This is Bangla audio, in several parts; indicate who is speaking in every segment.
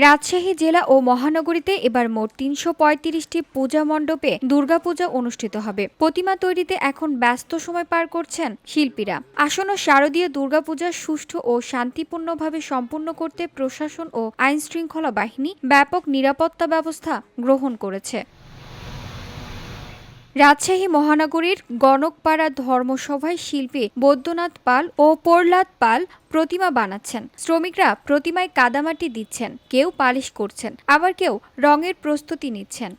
Speaker 1: রাজশাহী জেলা ও মহানগরীতে এবার মোট ৩৩৫টি পূজা মণ্ডপে দুর্গাপূজা অনুষ্ঠিত হবে। প্রতিমা তৈরিতে এখন ব্যস্ত সময় পার করছেন শিল্পীরা। আসন্ন শারদীয় দুর্গাপূজা সুষ্ঠু ও শান্তিপূর্ণভাবে সম্পন্ন করতে প্রশাসন ও আইনশৃঙ্খলা বাহিনী ব্যাপক নিরাপত্তা ব্যবস্থা গ্রহণ করেছে। রাজশাহী মহানগরীর গণকপাড়া ধর্মসভায় শিল্পী বৈদ্যনাথ পাল ও প্রহ্লাদ পাল প্রতিমা বানাচ্ছেন। শ্রমিকরা প্রতিমায় কাদামাটি দিচ্ছেন, কেউ পালিশ করছেন, আবার কেউ রঙের প্রস্তুতি নিচ্ছেন।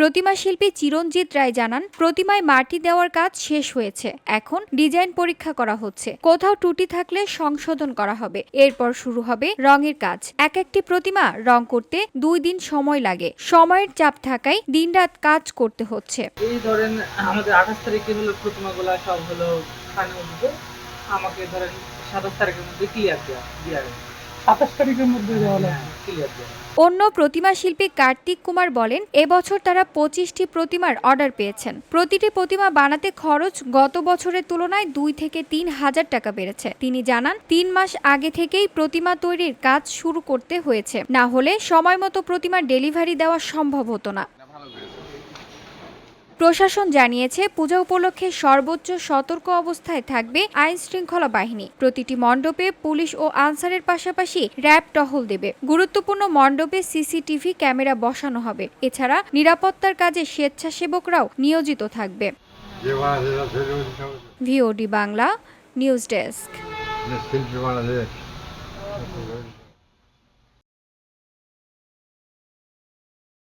Speaker 1: প্রতিমা শিল্পী চিরঞ্জিত রায় জানান, প্রতিমায় মাটি দেওয়ার কাজ শেষ হয়েছে, এখন ডিজাইন পরীক্ষা করা হচ্ছে, কোথাও ত্রুটি থাকলে সংশোধন করা হবে, এরপর শুরু হবে রঙের কাজ। এক একটি প্রতিমা রং করতে 2 দিন সময় লাগে, সময়ের চাপ থাকায় দিনরাত কাজ করতে হচ্ছে।
Speaker 2: এই ধরেন আমাদের 28 তারিখে হলো প্রতিমাগুলো সব হলো স্থানে উঠবে, আমাকে ধরেন 27 তারিখের মধ্যে ক্লিয়ার দেওয়া 27 তারিখের মধ্যে দেওয়া ক্লিয়ার দেওয়া।
Speaker 1: অন্য প্রতিমা শিল্পী কার্তিক কুমার বলেন, এবছর তারা 25টি প্রতিমার অর্ডার পেয়েছেন। প্রতিটি প্রতিমা বানাতে খরচ গত বছরের তুলনায় 2 থেকে 3 হাজার টাকা বেড়েছে। তিনি জানান, 3 মাস আগে থেকেই প্রতিমা তৈরির কাজ শুরু করতে হয়েছে, না হলে সময়মতো প্রতিমার ডেলিভারি দেওয়া সম্ভব হতো না। প্রশাসন জানিয়েছে, পূজা উপলক্ষে সর্বোচ্চ সতর্ক অবস্থায় থাকবে আইনশৃঙ্খলা বাহিনী। প্রতিটি মণ্ডপে পুলিশ ও আনসারের পাশাপাশি র্যাব টহল দেবে। গুরুত্বপূর্ণ মণ্ডপে সিসিটিভি ক্যামেরা বসানো হবে। এছাড়া নিরাপত্তার কাজে স্বেচ্ছাসেবকরাও নিয়োজিত থাকবে।
Speaker 3: যে
Speaker 1: ভিওডি বাংলা নিউজ ডেস্ক।